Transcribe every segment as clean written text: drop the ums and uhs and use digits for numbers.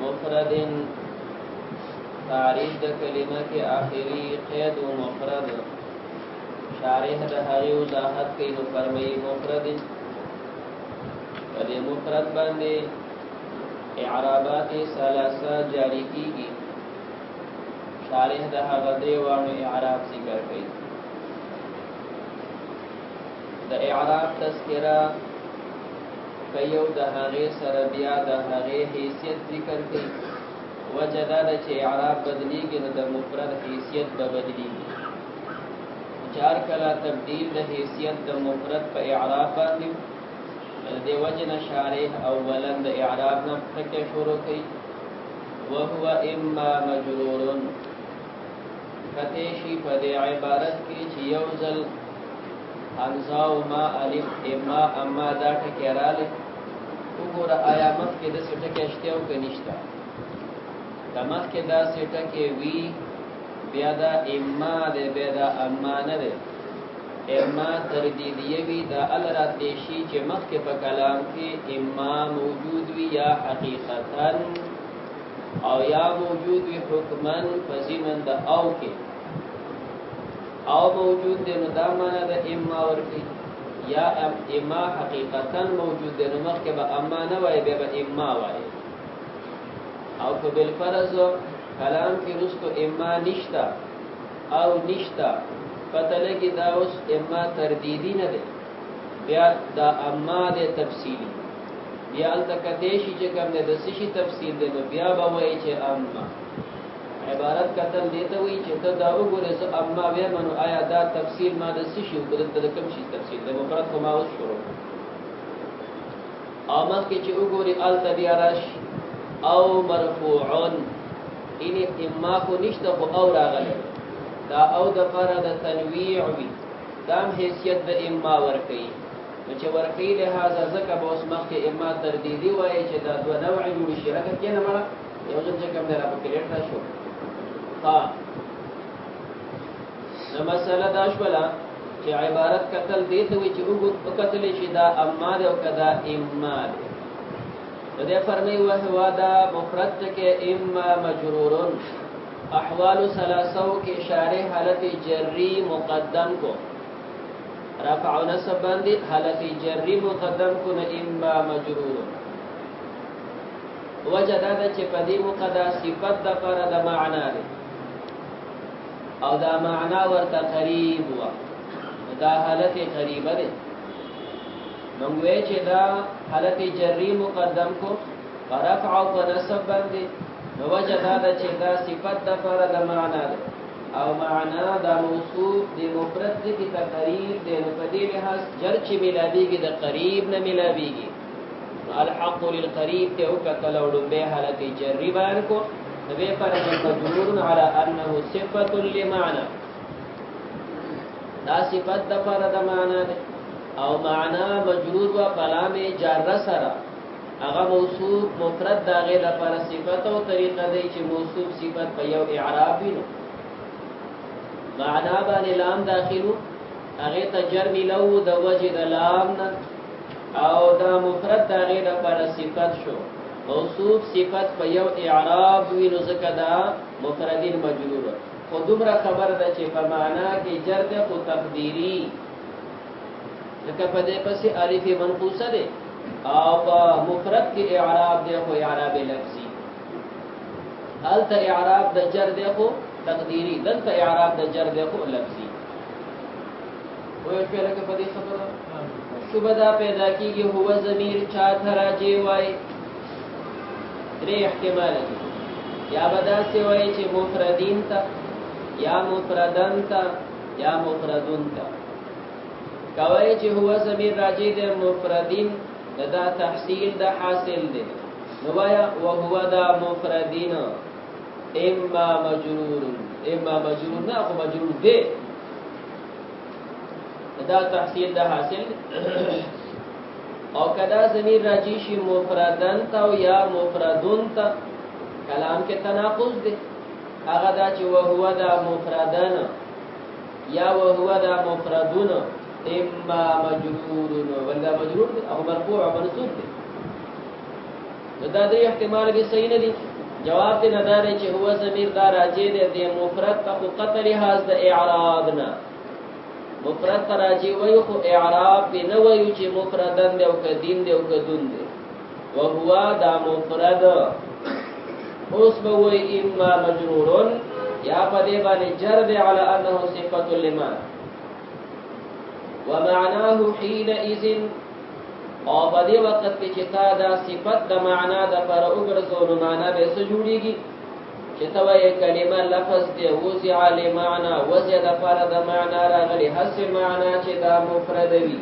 مفرد تعریف د کلمه کې آخري قید و مفرد شارح د هغې وضاحت کوي نو فرمایي مفرد په دې مفرد باندې اعرابات ثلاثه جاری کیږي شارح د هغه دیوانو اعراب ذکر کوي د اعراب تذکرہ کيو د هغه سره بیا د هغه حیثیت ذکر کوي وجدا د چې اعراب بدلیږي نو د مفرد حیثیت به بدلیږي چار کلا تبدیل د حیثیت د مفرد په اعراب باندې د وجن شارح اولا د اعراب نه فکر شروع کوي وهو اما مجرور فتشی په دې عبارت کې چې یو ځل حمزه او ما الف اما دا ټکراله وګوره آیا مخکې د څه ټکی شته او کنيشته د مخکې دا څه ټکی وی بیا دا اما د بیا دا اما نه ده اما تردیدیه وی دا الرات دیشی چې مخکې په کلام کې اما موجود وی یا حقیقتا او یا موجود وی حکمن فزمن د او کې او موجود دی نو دا معنا د اما ورکی یا اما حقیقتا موجود دی نو مخکې به اما نه وای به اما وای او که بالفرض کلام کې رسو اما نشتا او نشتا پته لګي دا اوس اما تردیدی نه دی بیا دا اما د تفصیلی بیا التکتیشی چې کوم د سشي تفصیل دی نو بیا به وای چې اما عبارت قتل دیته وی چې ته دا وګورې زه اما بیا منو آیا دا تفصیل ما د سشي وګورې د کوم شي تفصیل د مفرد کومه اوس شروع امر کې چې وګورې ال تبیارش او مرفوعن ان اما کو نشته خو او راغله دا او د فاره د تنویع وی دام حیثیت د اما ور کوي نو چې ور کوي له هغه ځکه به اوس مخکې اما تردیدی وایي چې دا دوه نوع جوړ شي راکې کنه مړه یو ځل چې کوم درا په کلیټ راشو ها نو مسله دا شولا چې عبارت قتل دیته وي چې وګ قتل شي دا اما ده او کدا اما ده دې فرمای هو دا مفرد کې اما مجرور احوال ثلاثه کې اشاره حالت جری مقدم کو رفع نصب باندې حالت جری مقدم کو نه اما مجرور وجدا چې پدې مقدا صفت د پر د معنا ده او دا معنا ورته قریب و دا حالت قریبه ده منګوي چې دا حالت جری مقدم کو رفع او نصب باندې نو وجدا چې دا صفت د پر د معنا ده او معنا دا موصوف د مفرد کی تقریب ده نو پدې لحاظ جر چې ملابيږي د قریب نه ملابيږي الحق للقريب ته وکتل او به حالت جری بیان کو نبی پر مجرور على انه صفه لمعنى دا صفت د پر د معنا ده او معنا مجرور و کلام جر سره هغه موصوف مفرد داغه لپاره صفت او طریقه دی چې موصوف صفت په یو اعراب وینو معنا باندې لام داخلو هغه تجر ملو د وجه د لام نه او دا مفرد داغه لپاره صفت شو موصوف صفت په یو اعراب وینو ځکه دا مفردین مجرور خو دومره خبر ده چې په معنا کې جر ده خو تقدیری لکه په دې پسې الف منقوصه ده او په مفرد کې اعراب ده خو اعراب لفظي الته اعراب د جر ده خو تقدیری دلته اعراب د جر ده خو لفظي وایي په لکه په دې خبره شوبدا پیدا کیږي هو ضمیر چا تراجی وای درې احتمال دي یا بدا سی وای چې مفردین تا یا مفردن تا یا مفردون تا کوي چې هو ضمیر راجی د مفردین دا تحصیل د حاصل دي نو وایا او هو دا مفردین اما مجرور نه خو مجرور دی دا تحصیل دا حاصل او کدا ضمیر راجی شي مفردن تا او یا مفردون تا کلام کې تناقض دی هغه دا چې هو دا مفردن یا هو دا مفردون اما مجرور ولا مجرور او مرفوع او منصوب دی دا درې احتمال به صحیح نه دي. جواب دې ندار چې هو ضمیر دا راځي د مفرد په حقیقت لحاظ د اعراب نه مفرد ته راځي وایو خو اعراب به نه وایو چې مفردن دی او کدین دی او کدون دی وهو دا مفرد اوس به وایي اما مجرور یا په دې باندې جر دی علی انه صفه لما ومعناه حينئذ او په دې وخت کې چې تا دا صفت د معنا د پر وګرځو نو معنا به څه جوړيږي چې تا وایي کلمه لفظ دی وضع لمعنى وضع د پر د معنا راغلي حس معنا چې دا مفرد وي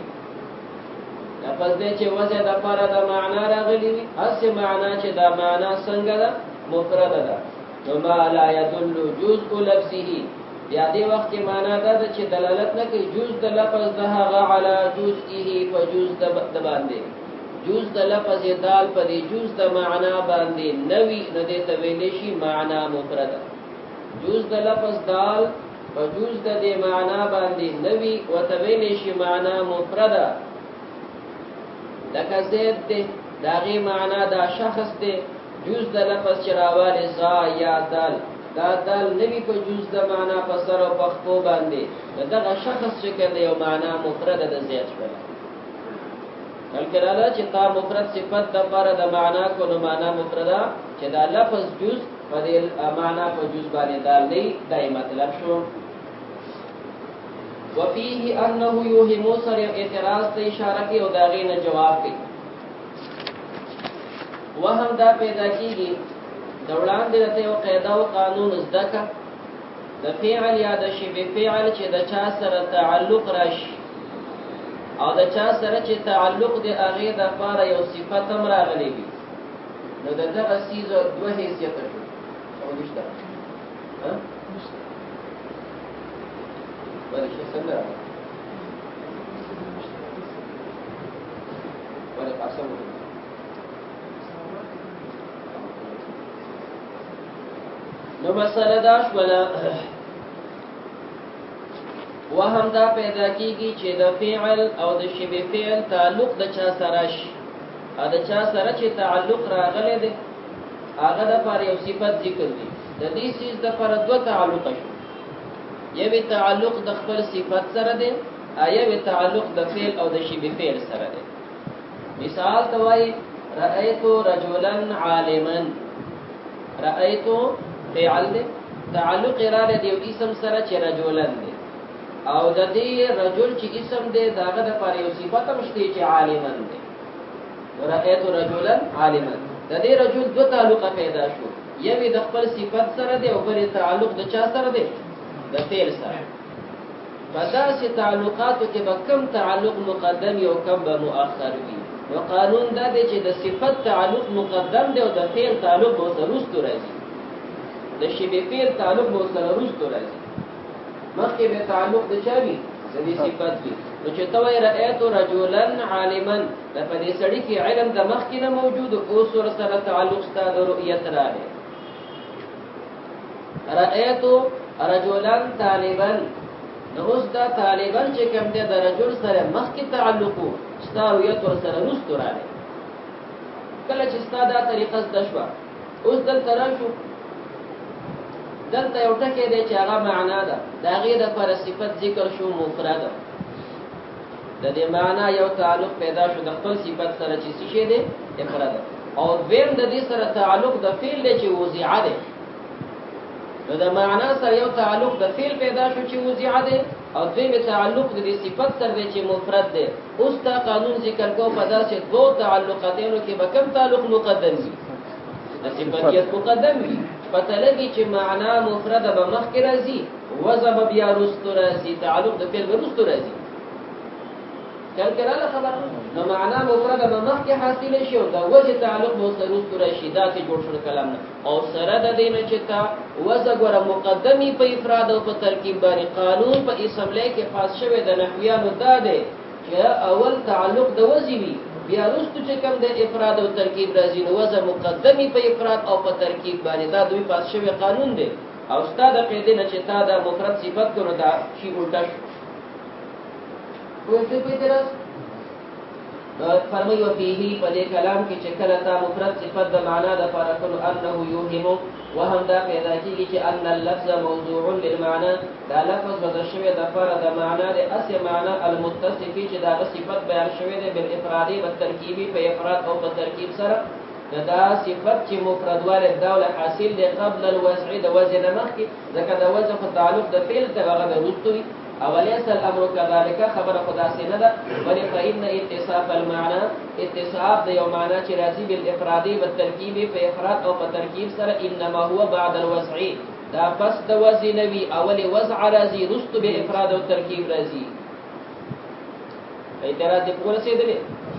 لفظ دی چې وضع د پر د معنا راغلي وي حس معنا چې دا معنا څنګه ده مفرد ده نو ما لا يدل جزء لفظه بیا دې وخت کې معنا دا ده چې دلالت نه کوي جز د لفظ ده هغه علی جزئه په جز د باندې جز د لفظ دال په دې جز د معنا باندې نوی نه دې ته ویل شي معنا مفرد جز د لفظ دال په جز د دې معنا باندې نوی او ته ویل شي معنا مفرد لکه زید دې داغي معنا دا شخص دې جز د لفظ چراواله زا یا دال دا دال نوی په جز د معنا په سر او پخپو باندې دغه شخص چې کنه یو معنا مفرد د زیات شول بلکې راځي چې تا مفرد صفت د پر د معنا کو نو معنا مفردا چې دا لفظ جز په دې معنا په جز باندې دال دی دای مطلب شو وفيه انه يوهم سر اعتراض ته اشاره کوي او دا غینه جواب کوي وهم دا پیدا کیږي دولان دې ته یو قاعده او قانون زدکا د فعل یا د شبه فعل چې د چا سره تعلق راشي او د چا سره چې تعلق د هغه د لپاره یو صفت هم راغلي وي نو دغه سیز دوه حیثیت شو او نشته ها ولې څنګه ولې قسم نو مسله دا شوله وهم دا پیدا کیږي چې د فعل او د شبه فعل تعلق د چا سره شي ا د چا سره چې تعلق راغلی دی هغه د پر یو صفت ذکر دی د دې چیز د پر دوه تعلق شي یوه تعلق د خپل صفت سره دی ایوه تعلق د فعل او د شبه فعل سره دی مثال توای رأيت رجلا عالما رأيت فعل دی تعلق اراده دی اسم سره چې رجلن دی او د دې رجل چې اسم دی داغه د پر یو صفت مشته چې عالمن دی رأيت رجلا عالما د دې رجل دو تعلق پیدا شو یوه د خپل صفت سره دی او بل تعلق د چا سره دی د فعل سره فداسې تعلقاتو کې به کم تعلق مقدم او کم به مؤخر وي نو قانون دا دی چې د صفت تعلق مقدم دی او د فعل تعلق به وروسته راځي د شبه فعل تعلق به وروسته راځي مخکې به تعلق د چا وي د دې صفت وي نو چې توای رأيت رجلا عالما د په دې سړي کې علم د مخکې نه موجود او سره تعلق ستاسو د رؤیت راغی رأيت رجلا طالبا نو اوس دا طالبا چې کوم دی د رجل سره مخکې تعلق ستاسو رؤیت ور سره وروسته راغی کله چې ستاسو دا طریقه زده شو اوس دلته راشو دلته یو ټکی دی چې هغه معنا ده دا غي د پر صفت ذکر شو مفرد د دې معنا یو تعلق پیدا شو د خپل صفت سره چې څه شي دی افراد او ویم د دې سره تعلق د فعل دی چې وضع دی نو د معنا سره یو تعلق د فعل پیدا شو چې وضع دی او دوی تعلق د دې صفت سره دی چې مفرد دی اوس تا قانون ذکر کو په داسې دوه تعلقاتونو کې به کوم تعلق مقدم وي د صفتیت مقدم وي پته لګي چې معنا مفرد به مخکې راځي وضع به بیا وروسته راځي تعلق د فعل وروسته راځي کله خبر نو معنا مفرد به مخکې حاصل شي او د وجه تعلق به وروسته راشي دا چې جوړ شو کلام نه او سره د دې نه چې تا وضع ګره مقدمي په افراد او په ترکیب باندې قانون په اسمله کې خاص شوی د نحویانو دا دی چې اول تعلق د وضع وي بیا وروسته چې کوم د افراد او ترکیب راځي نو وضع مقدمي په افراد او په ترکیب باندې دا دوی خاص شوی قانون دی او استاد قاعده نه چې تا دا مفرد صفت کړو دا شی الټا شو کوڅه په درس فرمایو فيه په دې کلام کې چې کله تا مفرد صفت د معنا د فرقن انه يوهم وهم دا پیدا کیږي چې ان اللفظ موضوع للمعنى دا لفظ وضع شوی د فرد د معنا د اصل معنا المتصف چې دا صفت بیان شوی دی بالافرادی و ترکیبی په افراد او په ترکیب سره دا صفت چې مفرد والے دوله حاصل دی قبل الوضع د وزن مخکې ځکه د وزن په تعلق د فعل ته هغه رستوي اوليس الامر كذلك خبر خدا سينه ده ولي فإن اتصاف المعنى اتصاف د یو معنا چې راځي بالافرادی و ترکیبی په افراد او په ترکیب سره انما هو بعد الوضع دا پس د وزن وی اولی وضع راځي رست به افراد او ترکیب راځي اعتراض په کوله سي ده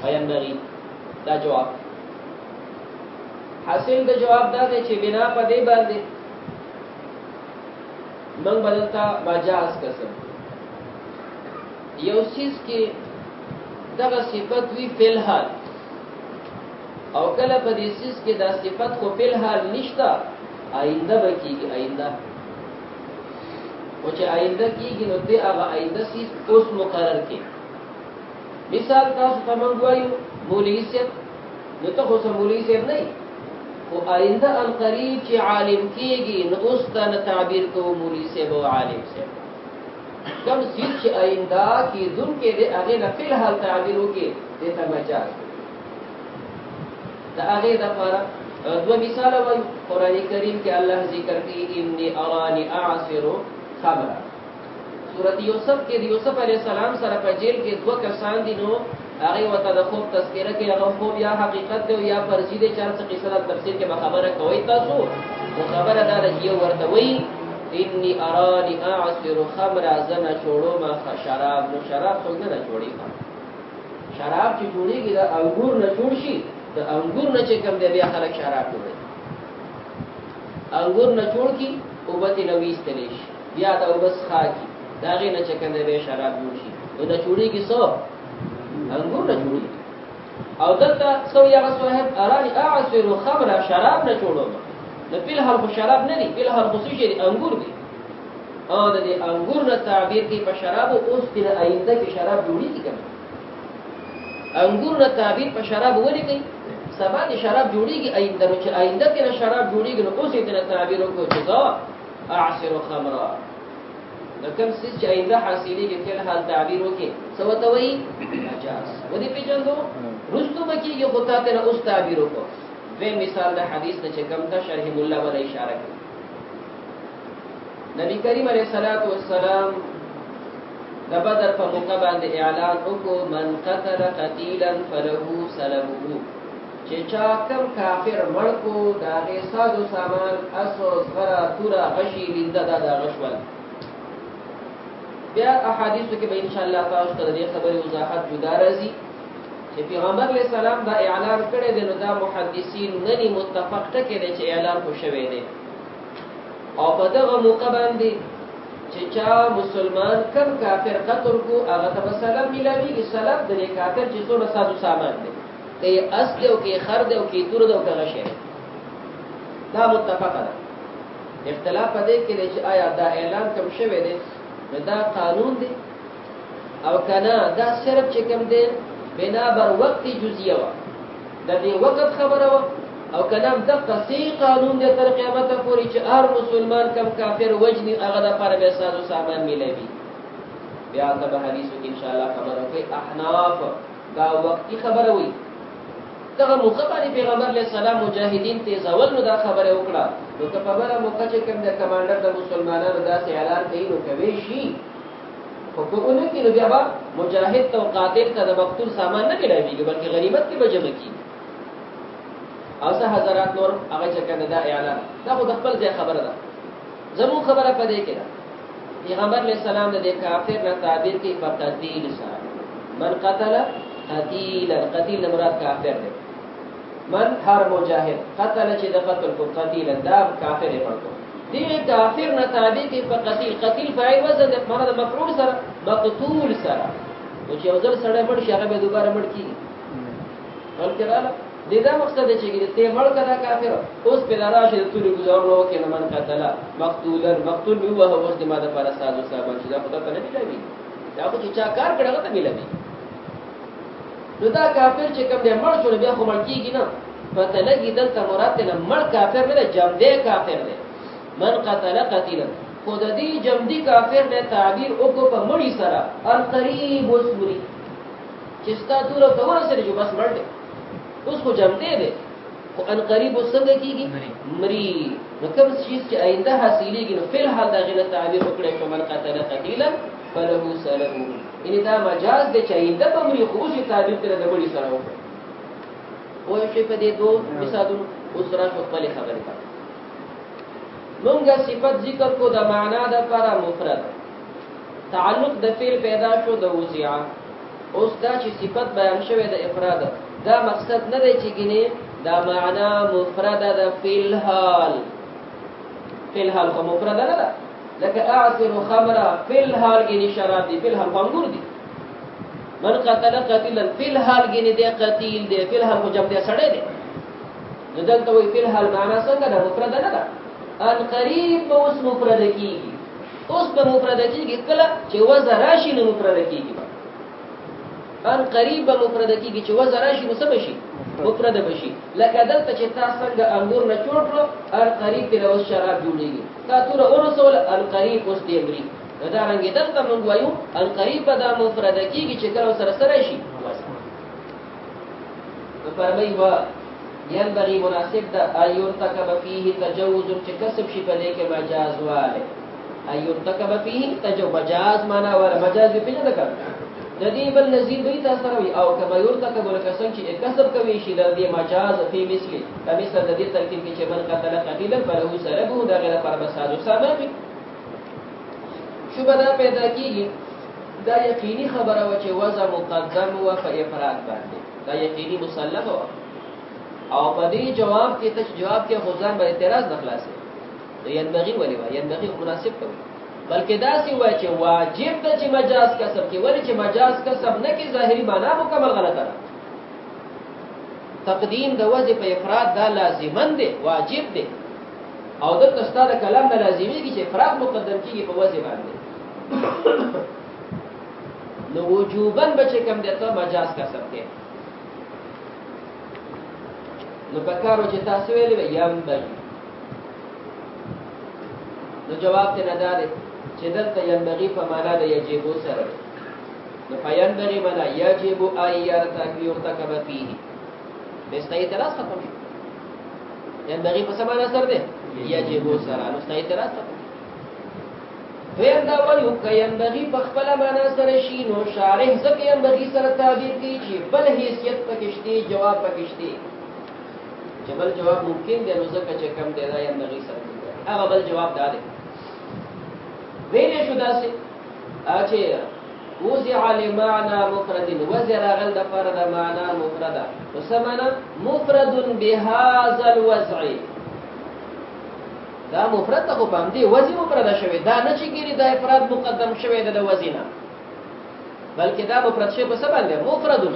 بیان بغي دا جواب حاصل د جواب دا دی چې بنا په دې باندې من بدلتا مجاز قسم یو چیز کې دغه صفت وی فل حال او کله په دې چیز کې دا صفت خو فل حال نشتا آینده بکیږي آینده او چې آینده کیږي نو دې هغه آینده چیز اوس مقرر کې مثال تاسو ته موږ وایو مولوی صاحب نو ته خو مولوی صاحب نه او آینده القریب چې عالم کیږي نو اوس دا تعبیر کوو مولوی صاحب او عالم صاحب کم چیز چې آینده کی دن کې دې هغه نه فل حال تعبیر وکي دې ته مجاز دا هغه د لپاره دو مثال وایو قران کریم کې الله ذکر کوي انی ارانی اعصر خمرا سورۃ یوسف کې د یوسف علی السلام سره په جیل کې دوه کسان دي نو هغه وته د خوب تذکرہ کې هغه خوب یا حقیقت دی یا فرضی دی چار څه قصه تفسیر کې خبره کوي تاسو خبره دا چې ورته وایي انی ارانی اعصر خمرا زنا چھوڑو ما شراب نو شراب څنګه نه جوړي شراب چې جوړيږي دا انګور نه جوړ شي د انګور نه چې کوم دی بیا خلک شراب جوړي انګور نه جوړ کی او بتی نو ویستلیش بیا دا وبس خاکی دا غي نه چې کوم دی بیا شراب جوړ شي نو دا جوړيږي څو انګور نه جوړي او دلته سو یا صاحب ارانی اعصر خمرا شراب نه جوړو نو په هر خو شراب نه دي په هر خصوصي دي انګور دي او د دې انګور نه تعبیر کې په شراب اوس په آینده کې شراب جوړیږي کنه انګور نه تعبیر په شراب ولې کوي سبا دي شراب جوړیږي آینده نو چې آینده کې شراب جوړیږي نو اوس یې د تعبیر کو چې دا اعصر خمرا نو کوم څه چې آینده حاصلېږي په حال تعبیر وکي سوتوي مجاز ودي پیژندو رستو بکیږي خو ته نه اوس تعبیر وکړو دوی مثال د حدیث نه چې کوم ته شرح مولا ولا اشاره کوي نبی کریم علیه الصلاۃ والسلام د بدر په موقع باندې اعلان وکړو من قتل قتیلا فله سلبه چې چا کوم کافر مړ کو دا غي ساده سامان اسو زغرا تورا غشي لنده دا غشول بیا احادیث کې به ان شاء الله تاسو ته دې خبرې وضاحت جدا راځي چې پیغمبر علیہ السلام دا اعلان کړی دی نو دا محدثین غني متفق ټکي دي چې اعلان خو شوی دی او په دغه موقع باندې چې چا مسلمان کم کافر قتل کو هغه ته سلام ملایي سلام د کافر چې څو ساده سامان دی کې اصل او کې خرد او کې تور او کې غشه دا متفق ده اختلاف پدې کې چې آیا دا اعلان کوم شوی دی دا قانون دی او کنا دا صرف چې کوم دی بنا بر وقت جزئیه وا د دې وخت خبره وا او کلام د قصي قانون د تر قیامت پورې چې هر مسلمان کم کافر وجني هغه د پر به سازو سامان ملوي بیا د حدیثو ان شاء الله خبره کوي احناف دا وقتی خبره وي دغه مخبر پیغمبر علیہ السلام مجاهدین ته زول نو دا خبره وکړه نو که په بره موقع چې کوم د کمانډر د مسلمانانو داسې اعلان کوي نو کوي شي خو په اونې کې نو بیا مجاهد او قاتل ته د مقتول سامان نه کېږي بلکې غنیمت کې بجمع کیږي اوسه حضرات نور هغه چې کنه دا اعلان دا خو د خپل ځای خبره ده زمو خبره پدې کې ده پیغمبر علیہ السلام د کافر نه تعبیر کې فقتیل سره من قتل قتیلا قتیل مراد کافر دی من هر مجاهد قتل چې د قتل کو قتیلا دا کافر دی پړو دې کافر نه تعبیر کې فقتیل قتیل فاعل وزن د مراد مفعول سره مقتول سره او چې اوزر سره مړ شي هغه به دوباره مړ کیږي بلکې دا مقصد دی چې ته مړ کړه کافر اوس په راشه د توري گزار نو کې نه من قتل مقتولا مقتول به هو اوس د ماده پر اساس صاحب چې دا خدای ته نه ملوي دا خو چې چا کار کړه ته ملوي نو دا کافر چې کوم دی مړ شو بیا خو مړ کیږي نه پته لګي دلته مراد نه مړ کافر نه جمدی کافر دی من قتل قتیلا خود دې جمدی کافر نه تعبیر وکړو په مړی سره القریب وسمری چې ستا دور ته ورسره جو بس مړ دی اوس خو جمدی دی خو ان قریب څنګه کیږي مری نو کوم شي چې آینده حاصلېږي نو فل حال دا غیر تعبیر وکړي چې من قتل قتیلا فله سلبه ان دا مجاز دی چې آینده به مری خو شي تعبیر کړي د مړی سره وکړي او شي په دې دوه مثالونو اوس راځو خپل خبرې کوي مونږه صفت ذکر کو د معنا د پر مفرد تعلق د فعل پیدا شو د وضع اوس دا چې صفت بیان شوه د افراد دا مقصد نه دی چې ګینه دا معنا مفرد د فعل حال خو مفرد نه ده لکه اعصر خمرا فعل حال ګینه شراب دی فعل حال انګور دی من قتل قتلا فعل حال ګینه دی قتیل دی فعل حال جمع دی سړی دی نو دلته وی فعل حال معنا څنګه ده مفرد نه ده ان قریب به اوس مفرد کیږي اوس به مفرد کیږي کله چې وزن راشي نو مفرد کیږي ان قریب به مفرد کیږي چې وزن راشي نو څه بشي مفرد بشي لکه دلته چې تاسو څنګه انګور نه چوټلو ان قریب په اوس شراب جوړيږي تا تور ورسول ان قریب اوس دی امري دا رنګ دلته موږ وایو ان قریب به دا مفرد کیږي چې کله سره سره شي نو فرمایي ينبغي مناسب دا ايرتكب فيه تجوز چې کسب شي په دې کې مجاز واله ايرتكب فيه تجوز مجاز معنا ولا مجاز په نه کړ د دې بل نظیر دوی تاسو راوي او کما يرتكب ولکسن چې کسب کوي شي د دې مجاز په مثلی کمیسه د دې ترکیب کې چې من قتل قتیلا فله سلبه دا غیر پر بساج سبب شوبدا پیدا کیږي دا یقیني خبره و چې وضع مقدم و په افراد باندې دا یقیني مسلم و او په دې جواب کې ته جواب کې غوځان به اعتراض نه خلاصي ينبغي ولي ينبغي مناسب کوي بلکې دا سی وای چې واجب ده چې مجاز کسب کې ولې چې مجاز کسب نه کې ظاهري معنا مکمل غلطه ده تقدیم د وجه په افراد دا لازمن دي واجب دي او د تستاده کلام نه لازمي دي چې افراد مقدم کیږي په وجه باندې نو وجوبن بچ کم دي ته مجاز کسب کې نو پکارو چې تاسو ویلې یم بل نو جواب ته نه دار چې دلته ينبغي په معنا د یجب سره نو فینبغي معنا یجب ایرتک یرتکب فيه دسته اعتراض ختم شو ينبغي په معنا سره ده یجب سره نو دسته اعتراض ختم وین دا وایو ک ينبغي په خپل معنا سره شي نو شارح ځکه ينبغي سره تعبیر کوي چې بل حیثیت پکشتي جواب پکشتي چې بل جواب ممکن دی نو ځکه چې کم دی دا ينبغي سره هغه بل جواب دی ویلې شو داسې چې وضع لمعنى مفرد وزر غل د فرد معنا مفردا وسمنا مفرد بهذا الوضع دا مفرد ته په دې وزن مفرد شوی دا نه چې ګری د افراد مقدم شوی د وزنه بلکې دا مفرد شوی په سبب دی مفرد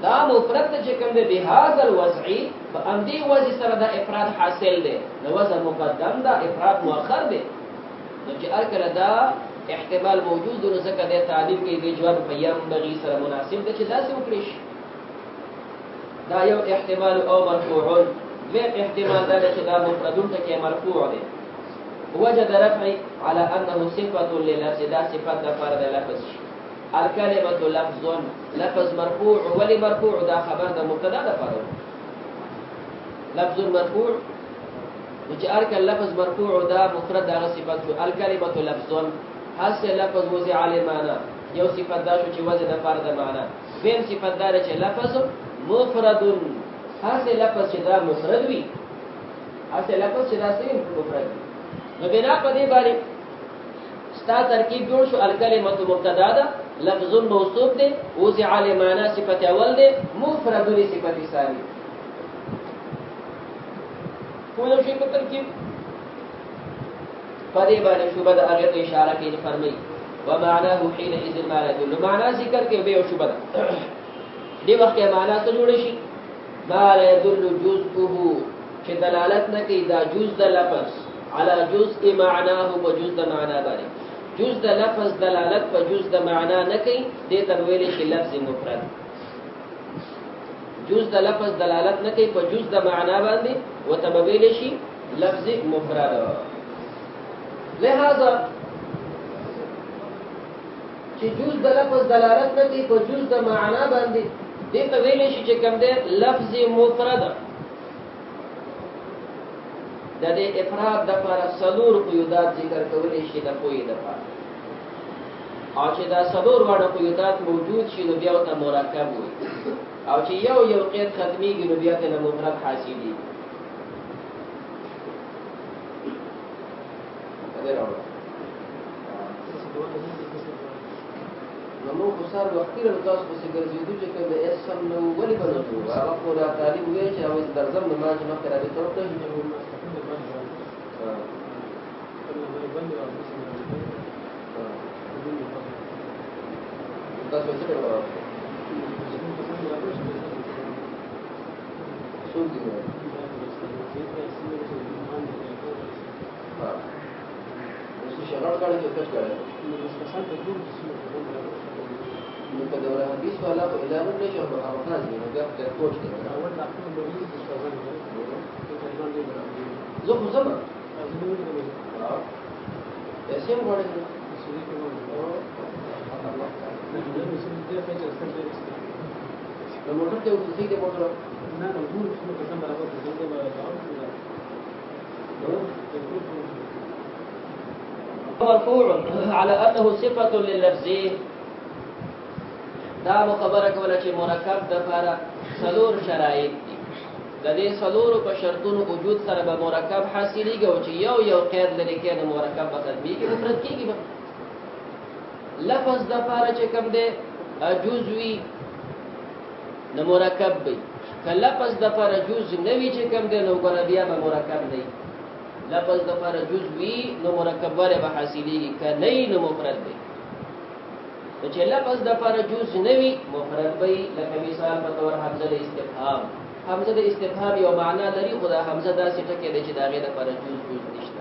دا مفرد چې کوم دی بهذا الوضع په دې وزن سره د افراد حاصل دی د وزن مقدم دا افراد مؤخر دی نو چې اکل دا احتمال موجود نو ځکه د تعلیل کې د جواب په یم بغي سره مناسب دی چې داسې وکړي دا یو احتمال او مرفوع غیر احتمال دا چې دا مفردون ته کې مرفوع دی وجد رفع على انه صفه للفظ دا صفه د فرد لفظ الكلمه لفظ مرفوع ولي مرفوع دا خبر د مبتدا د فرد لفظ مرفوع چې ارکل لفظ مرفوع دا مفرد دا صفت شو الکلمه لفظ حاصل لفظ وضع علی معنا یو صفت دا شو چې وضع د فرد معنا وین صفت دا چې لفظ مفرد حاصل لفظ چې دا مفرد وي حاصل لفظ چې دا صحیح مفرد نو بنا په دې باندې ستا ترکیب جوړ شو الکلمه مبتدا ده لفظ موصوف ده وضع علی معنا صفت اول ده مفرد صفت ثانی کوم شي په ترکیب پدې باندې شوبه د هغه ته اشاره کوي فرمایي ومعناه حينئذ ما لا يدل معنا ذکر کې به شوبه دې وخت کې معنا څه جوړ شي ما لا يدل جزءه چې دلالت نه کوي دا جزء د لفظ على جزء معناه و جزء د معنا باندې جزء د لفظ دلالت په جزء د معنا نه کوي دې ته ویل شي لفظ مفرد جز د لفظ دلالت نه کوي په جز د معنا باندې وتبویل شي لفظ مفرد. لہذا چې جز د لفظ دلالت نه کوي په جز د معنا باندې دې ته ویل شي چې کوم دی لفظ مفرد. د دې افراد د پر صدور قیودات ذکر کولې شي د کوی د پر او چې دا صدور وړ قیودات موجود شي نو بیا ته مرکب وي او چې یو قید ختميږي نو بیا ته مفرد حاصلي. نو موږ سره وختي له تاسو په څیر ګرځېدو چې کوم اسم نو ولې بنو هغه په را طالب وی چې اوس درځم نو ما چې نو کرا به تر ته تاسو څه کوئ؟ څوک دی؟ اوس شغال کړي چې څه کوي؟ نو په دوره حدیث والا په اعلان نه شو په هغه ځای کې بیا په کوچ کې زه خو زما اسیم غواړم نو موټر ته وځي د موټر نه نو ټول څه کسان برابر دي دا مرفوع على انه صفه لللفظ. دا خبره کوله چې مرکب د لپاره څلور شرایط دي. د دې څلور په شرطونو وجود سره به مرکب حاصلېږي او چې یو قید لري کې د مرکب په تطبیق مفرد کېږي. لفظ د لپاره چې کوم دی جزوي نو مرکب وي. که لفظ د لپاره جز نه وي چې کوم دی نو ګره بیا به مرکب نه وي. لفظ د لپاره جزوي نو مرکب وره به حاصلېږي، که نه نو مفرد وي. چې لفظ د لپاره جز نه وي مفرد وي. لکه مثال په تور حمزه د استفهام. حمزه د استفهام یو معنا لري خو دا حمزه داسې ټکی دی چې د هغې لپاره جز نشته.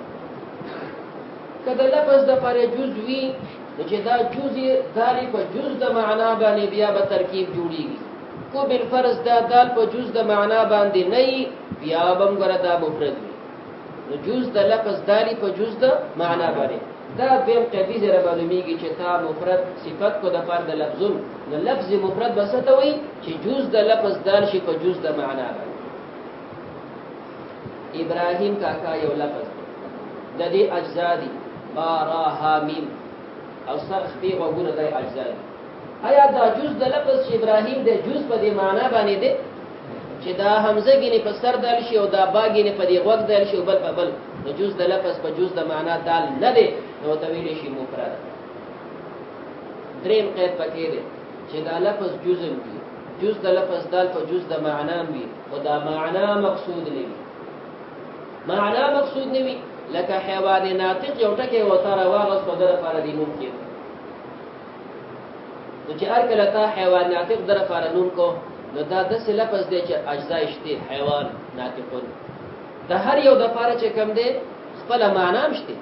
که د لفظ د لپاره جز وي نو چې دا جز یې دالې په جز د معنا باندې بیا به ترکیب جوړېږي. کو بالفرض دا دال په جز د معنا باندې نه وي بیا به هم ګوره دا مفرد وي. نو جز د لفظ دالې په جز د معنا باندې دا بیم قیدی زره معلومیږي چې تا مفرد صفت کو د پر د لفظون نو لفظ مفرد بسته وي چې جز د لفظ دال شي په جز د معنا باندې. ابراهیم کاکا یو لفظ د دې اجزا دي با را ها میم او سرخ بی غوونه د اجزا دي. آیا دا جز د لفظ چې ابراهیم د جز په دې معنا باندې دي چې دا حمزه ګینه په سر دال شي او دا با ګینه په دې غوږ دال شي او بل په بل نو جز د لفظ په جز د معنا دال نه دی نو تویل شي مفرد. دریم قید پکې دی چې دا لفظ جزم دی. جز د لفظ دال په جز د معنا وي او دا معنا مقصود نه وي. معنا مقصود نه وي لکه حیوان ناطق یو ټکی و تر واغس په در لپاره دی نوم کې نو چې هر کله تا حیوان ناطق در لپاره نوم کو نو دا داسې لفظ دی چې اجزا شته حیوان ناطقون د هر یو د لپاره چې کوم دی خپل معنا مشته.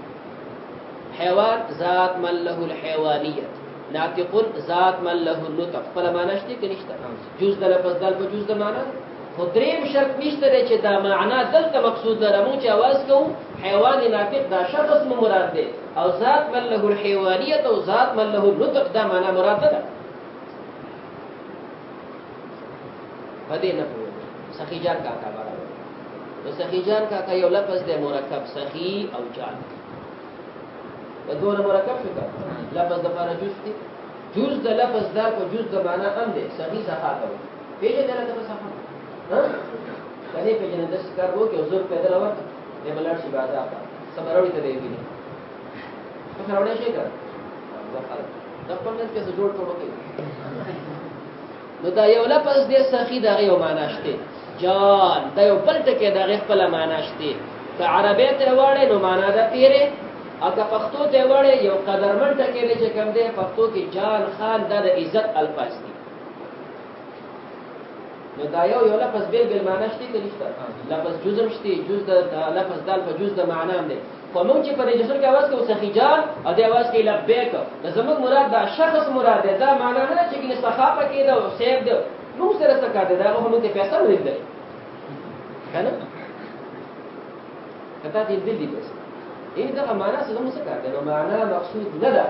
حیوان ذات من له الحيوانیت، ناطقون ذات من له النطق. خپل معنا شته کې نشته. جز د لفظ دال په جز د معنا خو دریم شرط نشته چې دا معنا دلته مقصود ده. مونږ چې आवाज کوو حیوان ناطق دا شخص مو مراد دی او ذات من له الحيوانیت او ذات من له النطق دا معنا مراد ده. پدې نه پوهه سخی جان کاکا برابر. نو سخی جان کاکا یو لفظ دی مرکب سخی او جان د دوه مرکب شو کا لفظ د لپاره جز دی. جز د لفظ دال په جز د معنا هم دی. سخی سخا کوي پیژه دلته په سخا کله پیژنه د ښکار وو کې حضور پیدا لور دی بلار شي بعد آقا سمروړی ته دی ویني په سمروړی شي کړ د خپل نس کې جوړ ټوټو کوي. نو دا یو لفظ دی سخی دا یو معنا شته. جان دا یو بل ټکی دا خپل معنا شته. که عربی ته وړي نو معنا دا پیره او که پښتو ته وړي یو قدرمن ټکی دی چې کوم دی پښتو کې جان خان دا د عزت الفاظ دي. نو دا یو لفظ بیل معنا شته کې نشته. لفظ جزم شته. جز د لفظ دال په جز د معنا هم دی. خو موږ چې په رجسټر کې आवाज کوو سخی جان او د आवाज کې لبیک د زموږ مراد دا شخص مراد دی. دا معنا نه چې کې صحافه کې دا سیب دی نو سره څه کار دی دا هغه ته پیسې ورېدل کنه کته دې دې پیسې این دا معنا څه نو څه کار دی نو معنا مقصود نه ده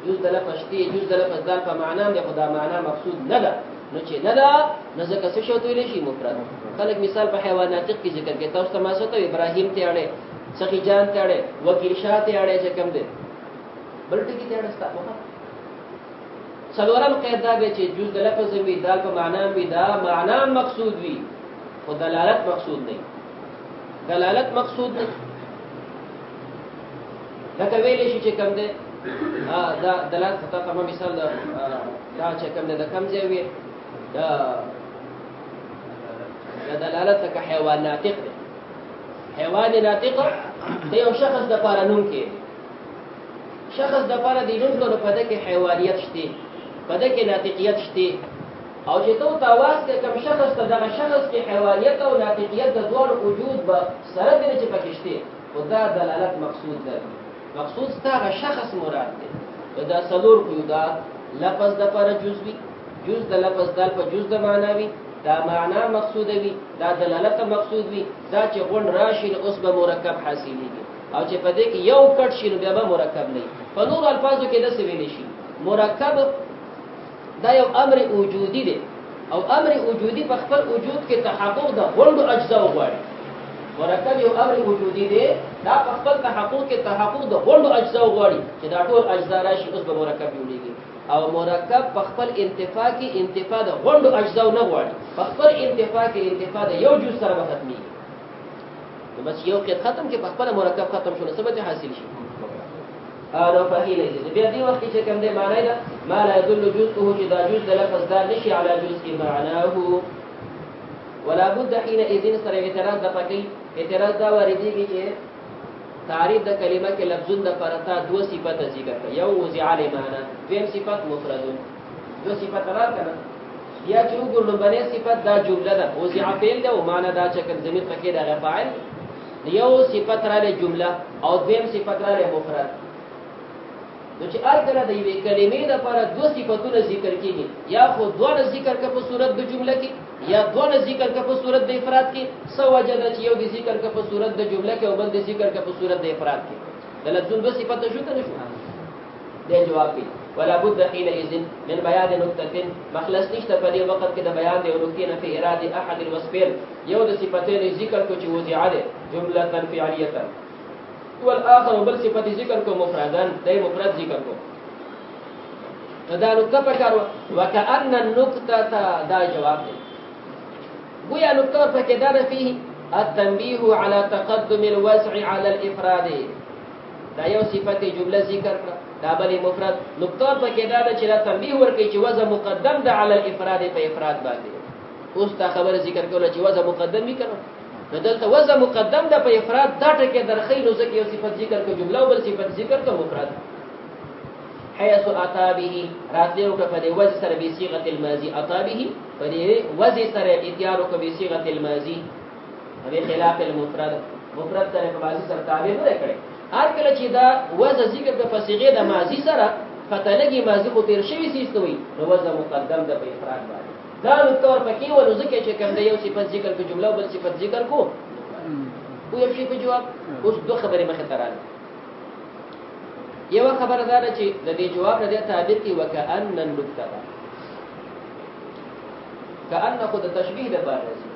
جز د لفظ شته جز د لفظ دال په معنا دی خدا معنا مقصود نه ده نو چې نه ده نو ځکه څه شوت ویل شي مفرد خلک مثال په حیوانات کې ذکر کوي تاسو ته ما څه ته ابراهیم ته اړه سخی جان ته اړه وکیل شاه ته اړه چې کوم دی بلټی کې ته اړه ستاسو څلورم قید دا به چې جز د لفظ وی دال په معنا وی دا معنا مقصود وی خو دلالت مقصود نه دلالت مقصود نه لکه ویل شي چې کوم دی دا دلالت ته کوم مثال دا چې کوم دی د کوم ځای وی دا دلالت ته حیوان ناطق دی حیوان ناطق دی یو شخص د پاره نوم کې شخص د پاره دی نوم کولو په دې کې حیوانیت شته په دې کې ناطقیت شته او چې تو تاواز کې کوم شخص ته دغه شخص کې حیوانیت او ناطقیت د دوه وجود به سره دي چې پکې شته خدا دلالت مقصود ده مقصود ستاسو شخص مراد دی دا څلور کو دا لفظ د پر جزوی جز د لفظ دال په جز د معناوي دا معنا مقصود وي دا دلالت مقصود وي دا چې غون راشي اوس به مرکب حاصلېږي او چې په دې کې یو کټ شي نو بیا به مرکب نه په نور الفاظو کې د څه ویل شي مرکب دا یو امر وجودي دی او امر وجودي په خپل وجود کې تحقق د غوندو اجزا غواړي مرکب یو امر وجودي دی دا په خپل تحقق کې تحقق د غوندو اجزا غواړي چې دا ټول اجزا راشي اوس به مرکب جوړيږي او مرکب په خپل انتفاع کې انتفاع د غوندو اجزا نه غواړي په خپل انتفاع کې انتفاع د یو جز سره ختمي نو بس یو کې ختم کې په خپل مرکب ختم شونه ثبت حاصل شي نو فهیله دې بیا دی وخت چې کوم دې معنی دا ما لا يدل جزءه چې دا جز د لفظ دا نشي على جزء معناه ولا بد حينئذ سره اعتراض د پکې اعتراض دا ورېږي چې تعریف د کلمه کې لفظون د پرتا دو صفات ذکر کړه یو وضع له معنا دیم صفات مفرد دو صفات راکړه یا چې وګورئ باندې صفات دا جمله ده وضع فعل ده او معنا دا چې کوم ضمیر پکې دا فاعل یو صفات را له جمله او دیم صفات را له مفرد نو چې ارګره د یوې کلمې د پر دو صفاتونه ذکر کیږي یا خو دوه ذکر کا په صورت د جمله کې یا دوه ذکر کا په صورت د افراد کې سو وجد چې یو د ذکر کا په صورت د جمله کې او بل د ذکر کا په صورت د افراد کې د لفظون دو صفات شو ته نشو د جواب کې ولا بد حينئذ من بيان نقطه مخلص نشته په دې وخت کې د بیان دی ورته نه په اراده احد الوصفين یو د صفاتین ذکر کو چې وضع ده جمله فعلیه والاخر بل صفت ذکر کو مفردن دای مفرد ذکر کو دا نقطه پکارو وکأن النقطه دا جواب دی گویا نقطه پکې دا فيه التنبيه على تقدم الوسع على الافراد دا یو صفت جمله ذکر کړه دا بل مفرد نقطه پکې دا چې دا تنبيه ورکړي چې وضع مقدم ده على الافراد په افراد باندې اوس تا خبر ذکر کوله چې وضع مقدم وکړه نو دلته وضع مقدم ده په افراد دا ټکي درخې نو ځکه یو صفت ذکر کو جمله او بل صفت ذکر کو مفرد حيث اتى به راتلو ک په دې وجه سره به صيغه الماضي اتى به په دې وجه سره اتيارو ک به صيغه الماضي به خلاف المفرد مفرد سره په ماضي سره تعبیر نه کړي هر کله چې دا وجه ذکر د فصيغه د ماضي سره فتلګي ماضي خو تیر شوی سیستوي نو وجه مقدم ده په افراد باندې دا نو تور پکې ولو ځکه چې کوم د یو صفت ذکر کو جمله بل صفت ذکر کو یو شی په جواب اوس دوه خبرې مخه تراله یو خبره ده چې د دې جواب نه د تعبیر کې وکأن النقطه کأن خو د تشبیه د بار راځي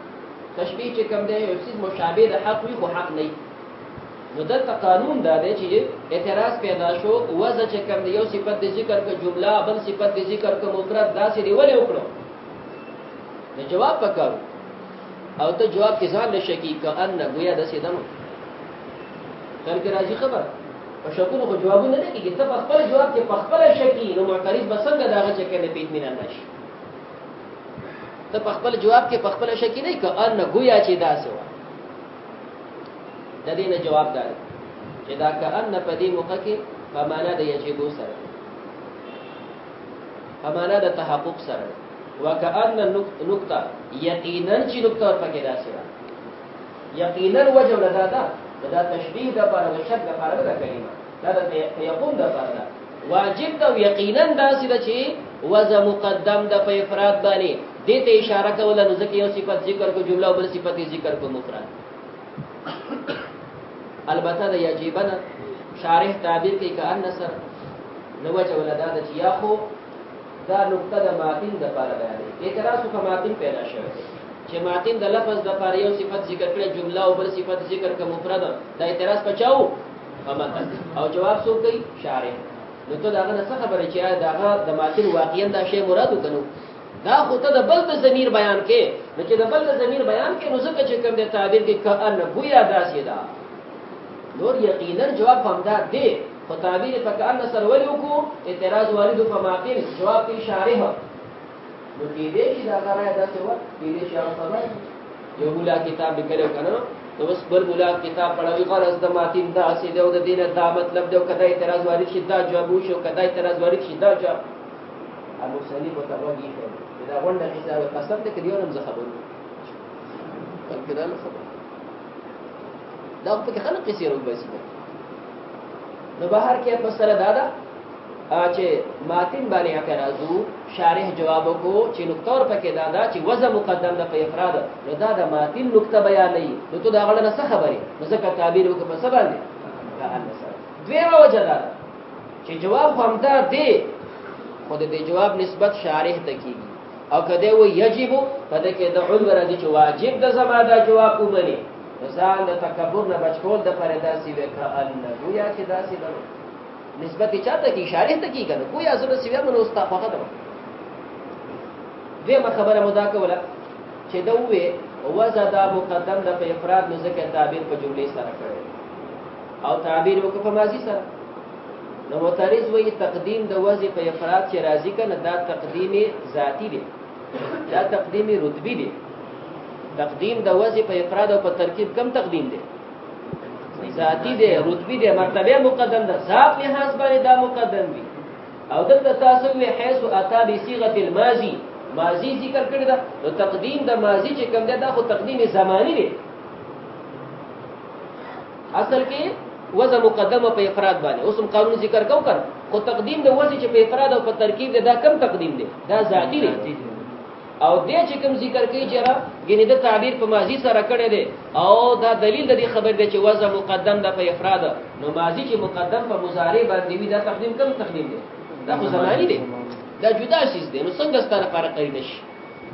تشبیه چې کوم دی یو څه مشابه د حق وي خو حق نه نو د قانون دا دی چې اعتراض پیدا شو وځه چې کوم دی یو صفت د ذکر کو جمله بل صفت د ذکر کو مفرد داسې دی ولې وکړو د جواب پکاو او ته جواب کې ځان له شکی کأن گویا د سیدم تر کې راځي خبر په شکونو خو جوابونه نه کیږي ته خپل جواب کې په خپل شکی نو معترض بسنګ داغه چې کنه پیټ مینه نشي ته په خپل جواب کې په خپل شکی نه کأن گویا چې داسې و د دې نه جواب دار چې دا کأن په دې موقع کې په معنا د یجب سره په معنا د تحقق سره وكأن النقطه یقینا چې نقطه پکې داسې ده یقینا وجه لدا دا تشبیه د پر او شک د پر د کلمه دا د یقوم د پر ده واجب دا یقینا داسې ده چې وزن مقدم د په افراد باندې دې ته اشاره کوله نو ځکه یو صفت ذکر کو جمله او بل صفت ذکر کو مفرد البته د یجبنا شارح تعبیر کوي کأن سر نو وجه ولدا د یا خو دا نقطه د ماتن د لپاره بیان اعتراض کو ماتن پیدا شوی چې ماتن د لفظ د لپاره یو صفت ذکر کړي جمله او بل صفت ذکر کوي مفرد دا اعتراض پچاو ماتن او جواب سو کوي شارح نو ته داغه څه خبره چې داغه د ماتن واقعا دا شی مراد وکنو دا خو ته د بل د ضمیر بیان کې نو چې د بل د ضمیر بیان کې نو ځکه چې کوم د تعبیر کې کأن گویا داسې دا نور یقینا جواب هم دا دی خو تعبیر په کأن سره ولیو کو اعتراض وارد په ماتن جواب کې شارح نو کې دې چې دا غره داسې و کې دې چې هغه سره یو مولا کتاب لیکلو کنه نو بس بل مولا کتاب پڑھاوی غرض د ماتن دا سي د دینه دا مطلب دی کدا اعتراض وارد شي دا جواب وشو کدا اعتراض وارد شي دا جواب ابو سلیم په تروږي دا غونډه حساب قسم ته کډیو نم زه خبرو کله خبر دا په کې خلک کیسه روي بس نو بهر کې مسله دادا چې ماتن باندې اعتراضو شارح جواب کو چې نقطه ور پکې دادا چې وزن مقدم د په افراد نو دا د ماتن نقطه بیان نه نو ته دا غړنه څه خبره نو ځکه تعبیر وکړه په سبا باندې دویمه وجه ده چې جواب هم دا دی خود دې جواب نسبت شارح ته کیږي او کده و یجب پدې کې د علم راځي چې واجب د زماده جواب ومني ځان د تکبر نه بچول د پرې داسې وکړه ان گویا چې داسې ده نسبت چاته کی شارح ته کی کنه گویا زره سیمه نو استفاده ده دغه خبره مدا کوله چې دوی وزد مقدم د په افراد نو ځکه تعبیر په جمله سره کړي او تعبیر وکړه په ماضی سره نو معترض وایي تقدیم د وضع په افراد چې راضی کنه دا تقدیم ذاتی دی دا تقدیم رتبی دی تقدیم د وضع په افراد او په ترکیب کم تقدیم دی ذاتی دی رتبی دی مرتبه مقدم ده ذات لحاظ باندې دا مقدم دی او دلته تاسو وی حيث اتا بصيغه الماضي ماضی ذکر کړی دا نو تقدیم د ماضی چې کوم دی دا خو تقدیم زمانی دی اصل کې وضع مقدمه په افراد باندې اوس قانون ذکر کو کړ خو تقدیم د وضع چې په افراد او په ترکیب دی دا کم تقدیم دی دا ذاتی دی او دې چې کوم ذکر کوي چې را غنی د تعبیر په ماضی سره کړی دی او دا دلیل د دې خبر دی چې وضع مقدم د په افراد نو ماضی چې مقدم په مضارع باندې وي دا تقدیم کم تقدیم دی دا خو زمانی دی دا جدا شیز دی نو څنګه ستاره فرق کوي نشي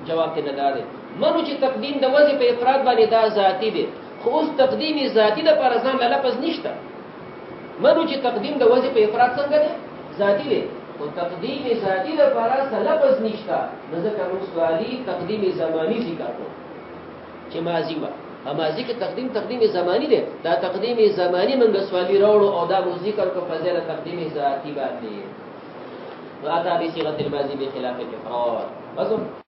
جواب ته نه دی منو چې تقدیم د وضع په افراد باندې دا ذاتی دی خو اوس تقدیم ذاتی د پر ځان لپس نشته منو چې تقدیم د وضع په افراد څنګه دی ذاتی دی او تقدیم ذاتی د پر ځان لپس نشته ځکه نو سوالی تقدیم زمانی ذکر کو چې ماضی وا ماضی کې تقدیم زمانی دی دا تقدیم زمانی منګه سوالی راوړو او دا ذکر کو فضیلت تقدیم ذاتی باندې واتا بصيغه الماضي بخلاف الافراد